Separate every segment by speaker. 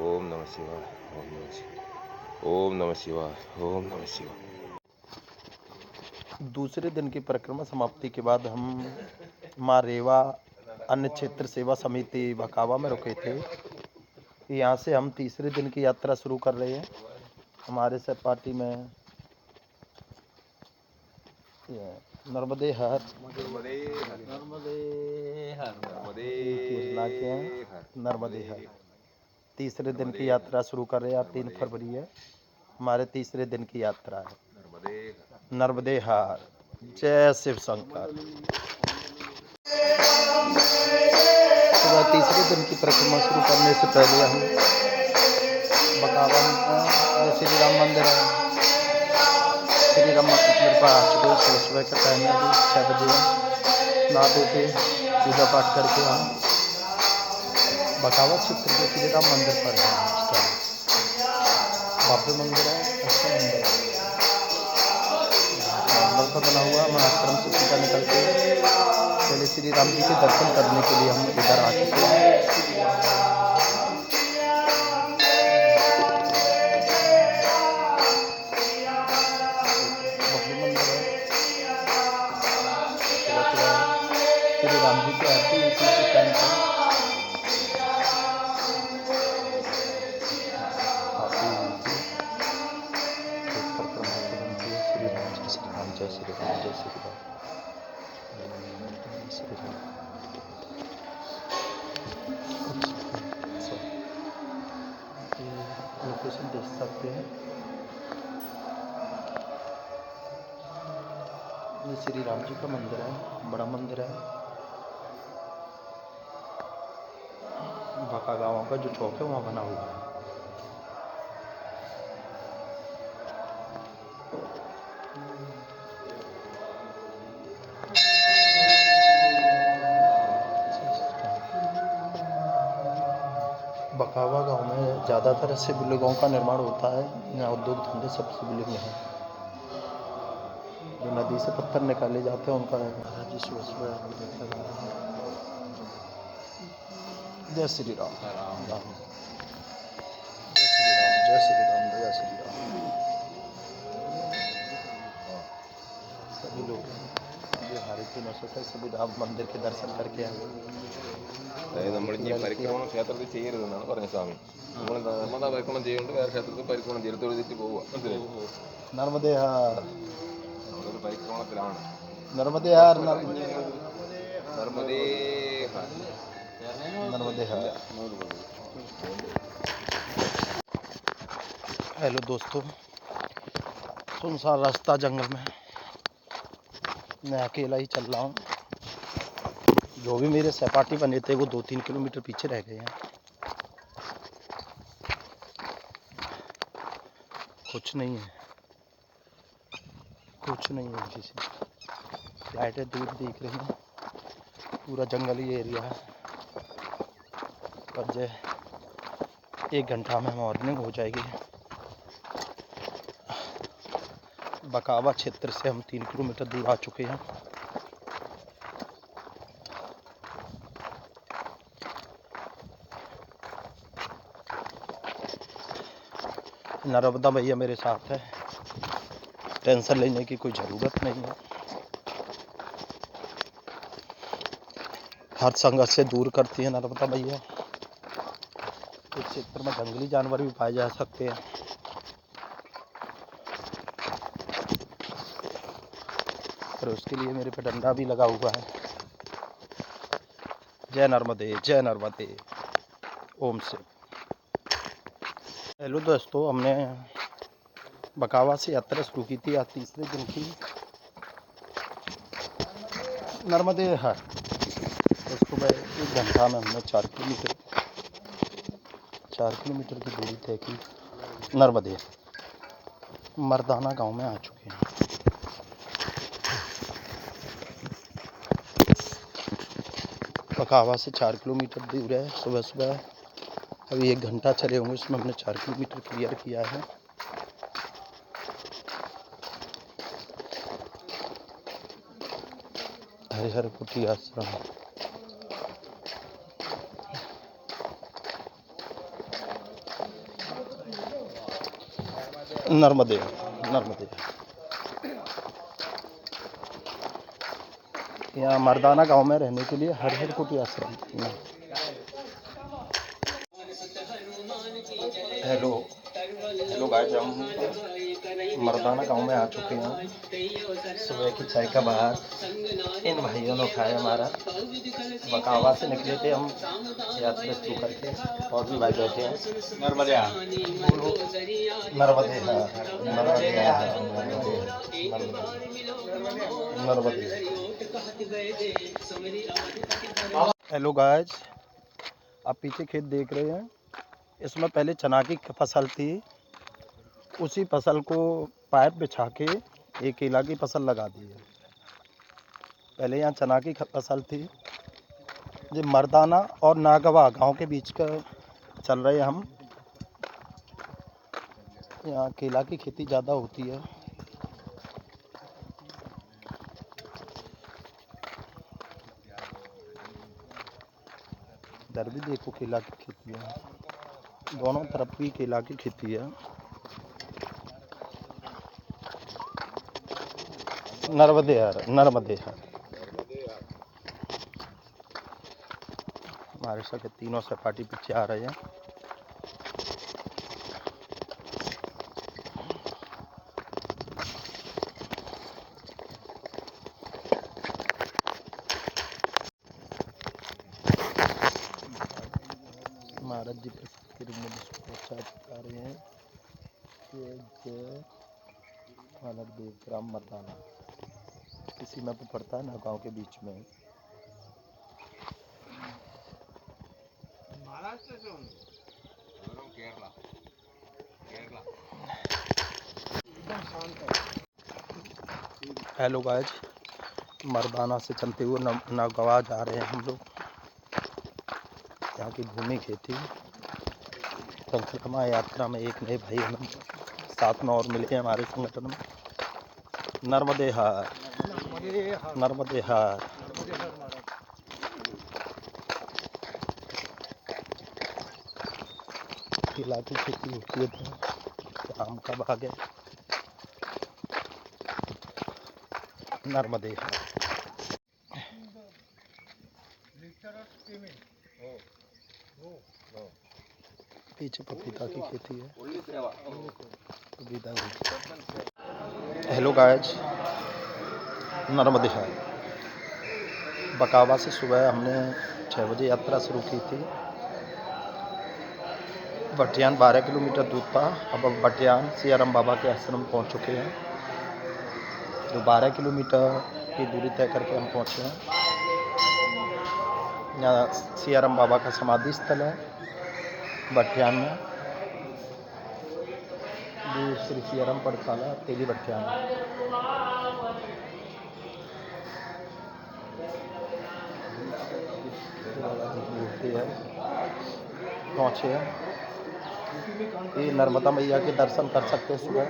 Speaker 1: ओम नमः शिवाय, ओम नमः शिवाय, ओम नमः शिवाय, ओम नमः शिवाय।
Speaker 2: दूसरे दिन की परिक्रमा समाप्ति के बाद हम माँ रेवा अन्य क्षेत्र सेवा समिति बकावा में रुके थे। यहाँ से हम तीसरे दिन की यात्रा शुरू कर रहे हैं। हमारे सहपाठी में नर्मदे हर नर्मदे हर तीसरे दिन की यात्रा शुरू कर रहे हैं। आज 3 फरवरी है, हमारे तीसरे दिन की यात्रा है। नर्मदे हर, जय शिव शंकर। सुबह तीसरे दिन की परिक्रमा शुरू करने से पहले हम बकावा में श्री राम मंदिर है, श्री राम मंदिर पर आ चुके। सुबह का टाइम है, 6 बजे नहा धो के पूजा पाठ करके हम बकावा क्षेत्र के श्री राम मंदिर पर हैं। भव्य मंदिर है, अच्छा मंदिर है, मार्बल का बना हुआ। हम आश्रम से सीधा निकलते पहले श्री राम जी के दर्शन करने के लिए हम इधर आ चुके हैं। भव्य मंदिर है, सुबह श्री राम जी की आरती इसी के टाइम पर श्री राम, जय श्री राम, जय श्री राम, जय श्री राम, श्री राम। लोकेशन देख सकते हैं, ये श्री राम जी का मंदिर है, बड़ा मंदिर है। बाका गाँव का जो चौक है वहाँ बना हुआ है। बकावा गांव में ज़्यादातर शिवलिंगों का निर्माण होता है। यहाँ उद्योग धंधे सब शिवलिंग हैं। जो नदी से पत्थर निकाले जाते हैं उनका महाराज जी सुबह जय श्री राम, राम, जय श्री राम, जय श्री राम, जय श्री राम। सभी लोग बिहारी की नशे से सभी राम मंदिर के दर्शन करके आए।
Speaker 1: അതായത് നമ്മൾ ഇനി പരിക്രമണം ക്ഷേത്രത്തിൽ ചെയ്യരുതെന്നാണ് പറഞ്ഞത് സ്വാമി. നമ്മൾ നർമ്മദ പരിക്രമണം ചെയ്യുന്നുണ്ട്, വേറെ ക്ഷേത്രത്തിൽ പരിക്രമണം ചെയ്ത് തൊഴുതിട്ട് പോവുക. മനസ്സിലായി?
Speaker 2: नर्मदे हर,
Speaker 1: നമ്മളൊരു പരിക്രമണത്തിലാണ്.
Speaker 2: नर्मदे हर,
Speaker 1: നർമ്മദേ ഹർ,
Speaker 2: नर्मदे हर। हेलो दोस्तों, सुनसान रास्ता जंगल में मैं अकेला ही चल रहा हूँ। जो भी मेरे सहपाठी बने थे वो 2-3 किलोमीटर पीछे रह गए हैं। कुछ नहीं है, कुछ नहीं है। किसी लाइटें दूर दिख रही हैं, पूरा जंगली एरिया है। और 1 घंटा में मॉर्निंग हो जाएगी। बकावा क्षेत्र से हम 3 किलोमीटर दूर आ चुके हैं। नर्मदा भैया मेरे साथ है, टेंशन लेने की कोई ज़रूरत नहीं है। हर संघर्ष से दूर करती है नर्मदा भैया। इस क्षेत्र में जंगली जानवर भी पाए जा सकते हैं। और उसके लिए मेरे पे डंडा भी लगा हुआ है। जय नर्मदे, जय नर्मदे, ओम शिव। हेलो दोस्तों, हमने बकावा से यात्रा शुरू की थी आज तीसरे दिन की। नर्मदे हर, सुबह 1 घंटा में हमने 4 किलोमीटर की दूरी तय की। नर्मदे मर्दाना गांव में आ चुके हैं। बकावा से 4 किलोमीटर दूर है। सुबह सुबह अभी 1 घंटा चले होंगे, उसमें हमने 4 किलोमीटर क्लियर किया है। हरिहर कुटी आश्रम। नर्मदे नर्मदे। यहाँ मर्दाना गांव में रहने के लिए हरिहर कुटी आश्रम। हेलो हेलो गाइस, हम मर्दाना गांव में आ चुके हैं। सुबह की चाय का बाहर इन भाइयों ने उठाया हमारा। बकावा से निकले थे हम यात्रा शुरू करके, और भी भाई बैठे हैं। नर्मदे नर्मदे नर्मदे। हेलो गाइस, आप पीछे खेत देख रहे हैं। इसमें पहले चना की फसल थी। उसी फसल को पाइप बिछा के एक केला की फसल लगा दी है। पहले यहाँ चना की फसल थी। ये मर्दाना और नागवा गांव के बीच का चल रहे हैं हम। यहाँ केला की खेती ज़्यादा होती है। इधर भी देखो केला की खेती है, दोनों तरफ भी केला की खेती है। नर्मदे नर्मदे हमारे सके तीनों सपाटी पीछे आ रहे हैं। महाराज जी प्रसाद के रूप में प्रसाद आ रहे हैं। देव ग्राम मर्दाना इसी में पड़ता है ना, गांव के बीच में। हेलो गाइस, मर्दाना से चलते हुए नागवा जा रहे हैं हम लोग। यहाँ की भूमि खेती परिक्रमा यात्रा में एक नए भाई हम साथ में और मिले हैं हमारे संगठन में। नर्मदे हार नर्मदे हार। केला की खेती होती है, आम का बाग है। नर्मदे हार। पीछे पपीता की खेती है, पपीता की। हेलो गाइस, नर्मदे हार। बकावा से सुबह हमने 6 बजे यात्रा शुरू की थी। बटियान 12 किलोमीटर दूर था। अब हम बटियान सियाराम बाबा के आश्रम पहुंच चुके हैं। जो 12 किलोमीटर की दूरी तय करके हम पहुंचे हैं। यहाँ सियाराम बाबा का समाधि स्थल है बटियान में। ये श्री सियाराम पड़ताला तेली बटियान मूर्ति है। पहुँचे हैं। ये नर्मदा मैया के दर्शन कर सकते हैं सुबह।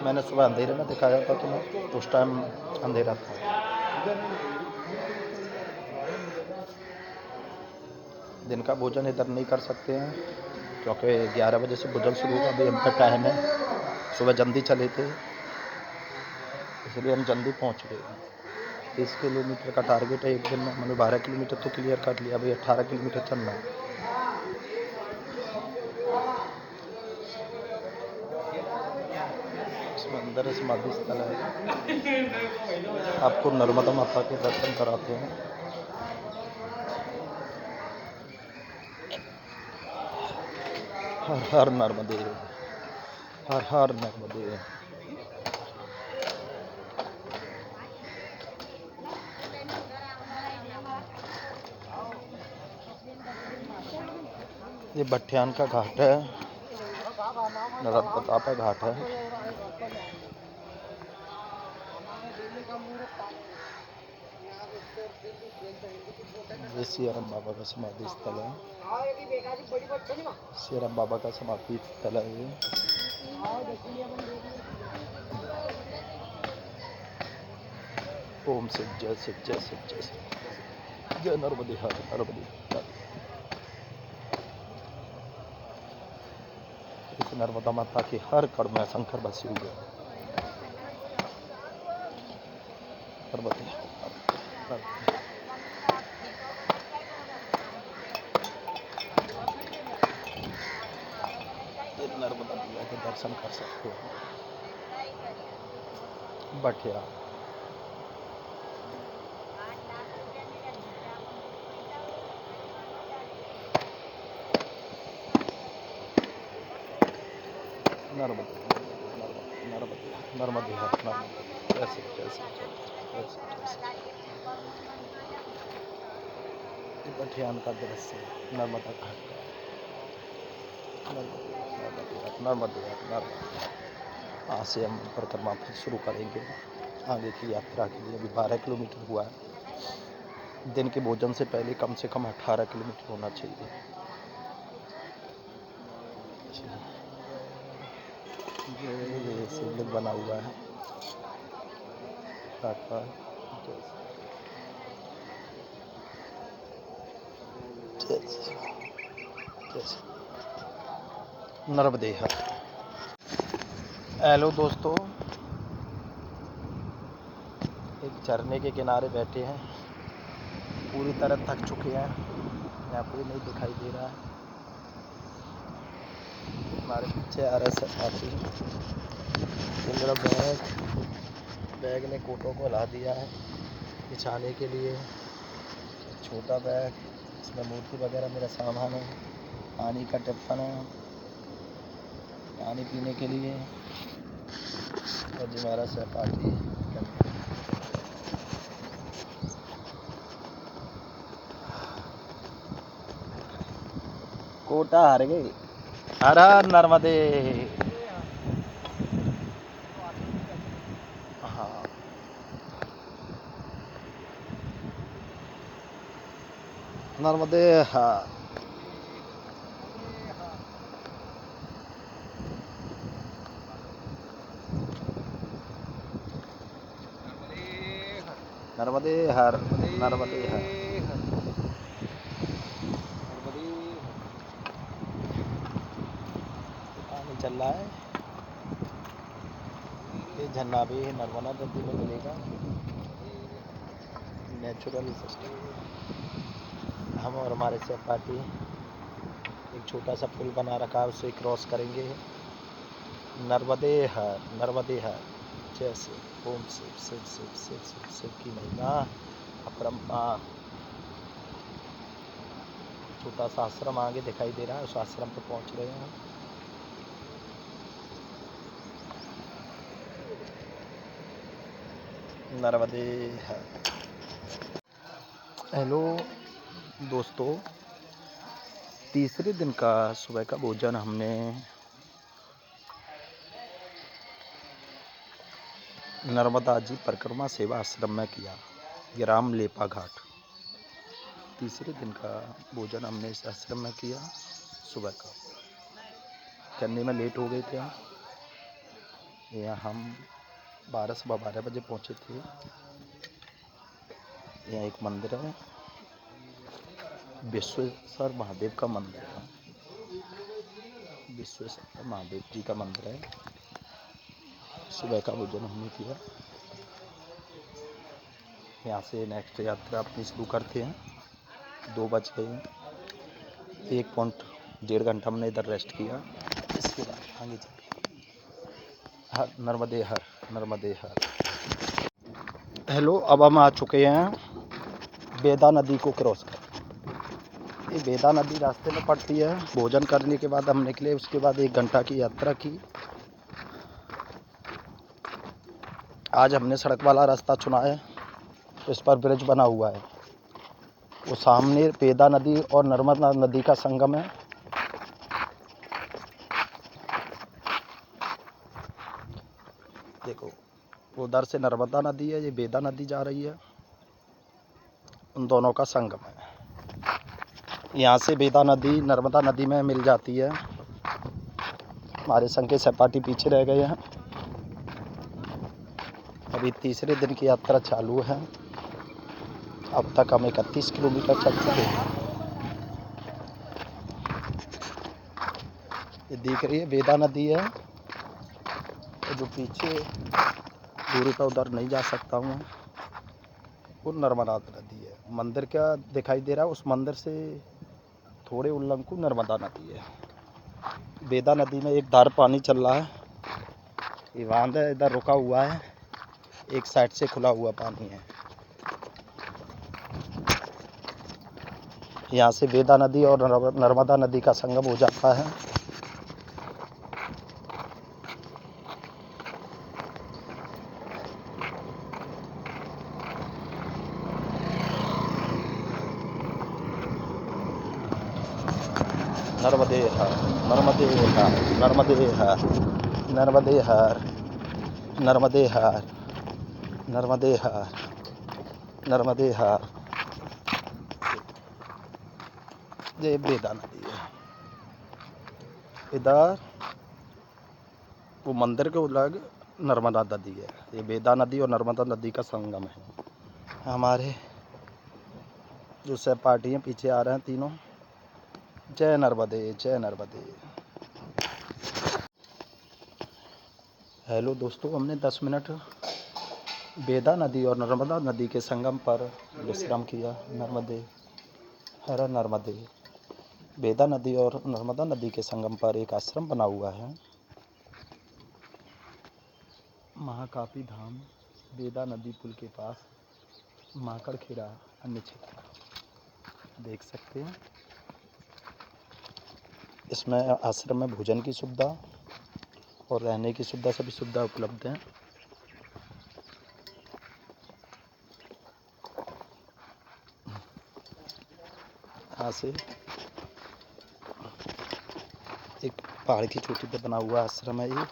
Speaker 2: मैंने सुबह अंधेरे में दिखाया था तुम्हें, उस टाइम अंधेरा था। दिन का भोजन इधर नहीं कर सकते हैं क्योंकि 11 बजे से भोजन शुरू होगा। अभी हम टाइम है, सुबह जल्दी चले थे इसलिए हम जल्दी पहुंच गए। 30 किलोमीटर का टारगेट है एक दिन में। मैंने 12 किलोमीटर तो क्लियर कर लिया, अभी 18 किलोमीटर चलना है। इसमें अंदर समाधि स्थल है। आपको नर्मदा माता के दर्शन कराते हैं। हर हर नर्मदे, हर हर नर्मदे। ये बटियान का घाट है, नर्मदा का घाट है। ये सियाराम बाबा का समाधि स्थल है। सियाराम बाबा का समाधि स्थल है ये। ओम से जय से जय से जय से जय नर्मदे हर नर्मदे हर। से नर्मदा माता के हर कण में शंकर बसी हुई है। नर्मदे नर्मदा मैया के दर्शन कर सकते हो। बटिया नर्मदे नर्मदे नर्मदे जैसे जैसे बठियान का दृश्य नर्मदा घाट का। नर्मदे आज से हम परिक्रमा फिर शुरू करेंगे आगे की यात्रा के लिए। अभी 12 किलोमीटर हुआ है। दिन के भोजन से पहले कम से कम 18 किलोमीटर होना चाहिए। ये शिवलिंग बना हुआ है घाट पर। नर्मदे हर। हेलो दोस्तों, एक झरने के किनारे बैठे हैं। पूरी तरह थक चुके हैं। यहाँ कोई नहीं दिखाई दे रहा है। हमारे पीछे आ रहे साथी। मेरा बैग ने कोटों को हिला दिया है बिछाने के लिए। छोटा बैग, इसमें मूर्ति वगैरह मेरा सामान है। पानी का टिप्पण है पानी पीने के लिए। और जो हमारा सहपाठी कोटा हार गए। हर हर नर्मदे। हाँ, नर्मदे हाँ। नर्मदे हर नर्मदे हर। पानी चल रहा है। ये झरना भी नर्मदा नदी में मिलेगा। Natural system. हम और हमारे सहपाठी एक छोटा सा पुल बना रखा है, उससे क्रॉस करेंगे। नर्मदे हर नर्मदे हर। जैसे ओम शिव शिव शिव शिव शिव शिव की महिमा अपरंपार। छोटा सा आश्रम आगे दिखाई दे रहा है, उस आश्रम पे पहुंच रहे हैं। नर्मदे हर। हेलो दोस्तों, तीसरे दिन का सुबह का भोजन हमने नर्मदा जी परिक्रमा सेवा आश्रम में किया, ग्राम लेपा घाट। तीसरे दिन का भोजन हमने इस आश्रम में किया सुबह का। करने में लेट हो गए थे हम। यहाँ हम 12 बजे पहुँचे थे। यहाँ एक मंदिर है, विश्वेश्वर महादेव का मंदिर है। विश्वेश्वर महादेव जी का मंदिर है। सुबह का भोजन हमने किया। यहाँ से नेक्स्ट यात्रा अपनी शुरू करते हैं। 2 बज गए हैं। 1.5 घंटा हमने इधर रेस्ट किया। इसके बाद आगे चलिए। हर नर्मदे हर नर्मदे हर। हेलो, अब हम आ चुके हैं बेदा नदी को क्रॉस कर। ये बेदा नदी रास्ते में पड़ती है। भोजन करने के बाद हम निकले। उसके बाद 1 घंटा की यात्रा की। आज हमने सड़क वाला रास्ता चुना है। इस पर ब्रिज बना हुआ है। वो सामने बेदा नदी और नर्मदा नदी का संगम है। देखो, उधर से नर्मदा नदी है, ये बेदा नदी जा रही है। उन दोनों का संगम है। यहाँ से बेदा नदी नर्मदा नदी में मिल जाती है। हमारे संग के सहपाठी पीछे रह गए हैं। अभी तीसरे दिन की यात्रा चालू है। अब तक हम 31 किलोमीटर चल चुके हैं। ये दिख रही है वेदा नदी है। ये जो पीछे दूरी पर उधर नहीं जा सकता हूँ मैं, वो नर्मदा नदी है। मंदिर क्या दिखाई दे रहा है, उस मंदिर से थोड़े उल्लंघ को नर्मदा नदी है। वेदा नदी में एक धार पानी चल रहा है, ये बांध है इधर रुका हुआ है, एक साइड से खुला हुआ पानी है। यहाँ से वेदा नदी और नर्मदा नदी का संगम हो जाता है। नर्मदे हर, नर्मदे हर, नर्मदे हर, नर्मदे हर, नर्मदे हर, नर्मदे हर, नर्मदे हर। ये वेदा नदी है। इधर वो मंदिर के उलग नर्मदा नदी है। ये वेदा नदी और नर्मदा नदी का संगम है। हमारे जो सहपाठी हैं पीछे आ रहे हैं तीनों। जय नर्मदे, जय नर्मदे। हेलो दोस्तों, हमने 10 मिनट वेदा नदी और नर्मदा नदी के संगम पर विश्राम किया। नर्मदे हर नर्मदे। वेदा नदी और नर्मदा नदी के संगम पर एक आश्रम बना हुआ है, महाकापी धाम, वेदा नदी पुल के पास, माकड़खेड़ा अन्य क्षेत्र देख सकते हैं। इसमें आश्रम में भोजन की सुविधा और रहने की सुविधा, सभी सुविधा उपलब्ध हैं। यहाँ से एक पहाड़ की चोटी पर बना हुआ आश्रम है ये।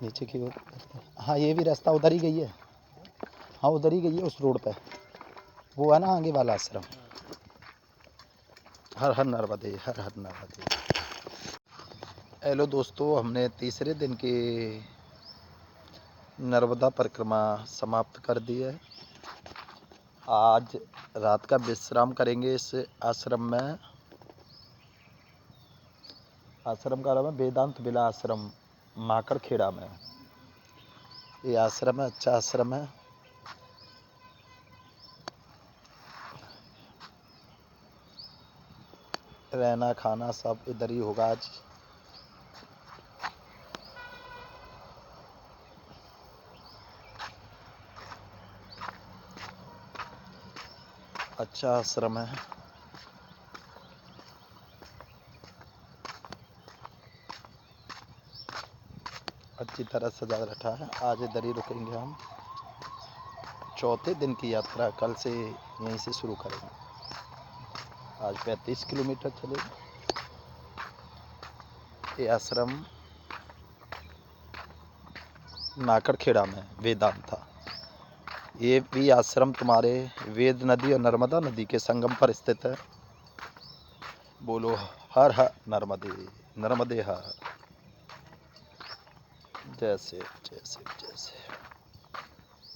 Speaker 2: नीचे की ओर, हाँ ये भी रास्ता उधर ही गई है। हाँ उधर ही गई है, उस रोड पे वो है ना आगे वाला आश्रम। हर हर नर्मदे, हर हर नर्मदे। हेलो दोस्तों, हमने तीसरे दिन की नर्मदा परिक्रमा समाप्त कर दी है। आज रात का विश्राम करेंगे इस आश्रम में। आश्रम का नाम है वेदांत विला आश्रम, माकड़खेड़ा में। ये आश्रम है, अच्छा आश्रम है। रहना खाना सब इधर ही होगा आज। अच्छा आश्रम है। अच्छी तरह सजा रखा है। आज इधर ही रुकेंगे हम। चौथे दिन की यात्रा कल से यहीं से शुरू करेंगे। आज 35 किलोमीटर चले। ये आश्रम नाकड़खेड़ा में वेदांत था। ये भी आश्रम तुम्हारे वेद नदी और नर्मदा नदी के संगम पर स्थित है। बोलो हर हर नर्मदे, नर्मदे हर। जैसे जैसे जैसे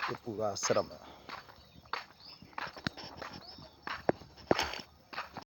Speaker 2: ये पूरा आश्रम है।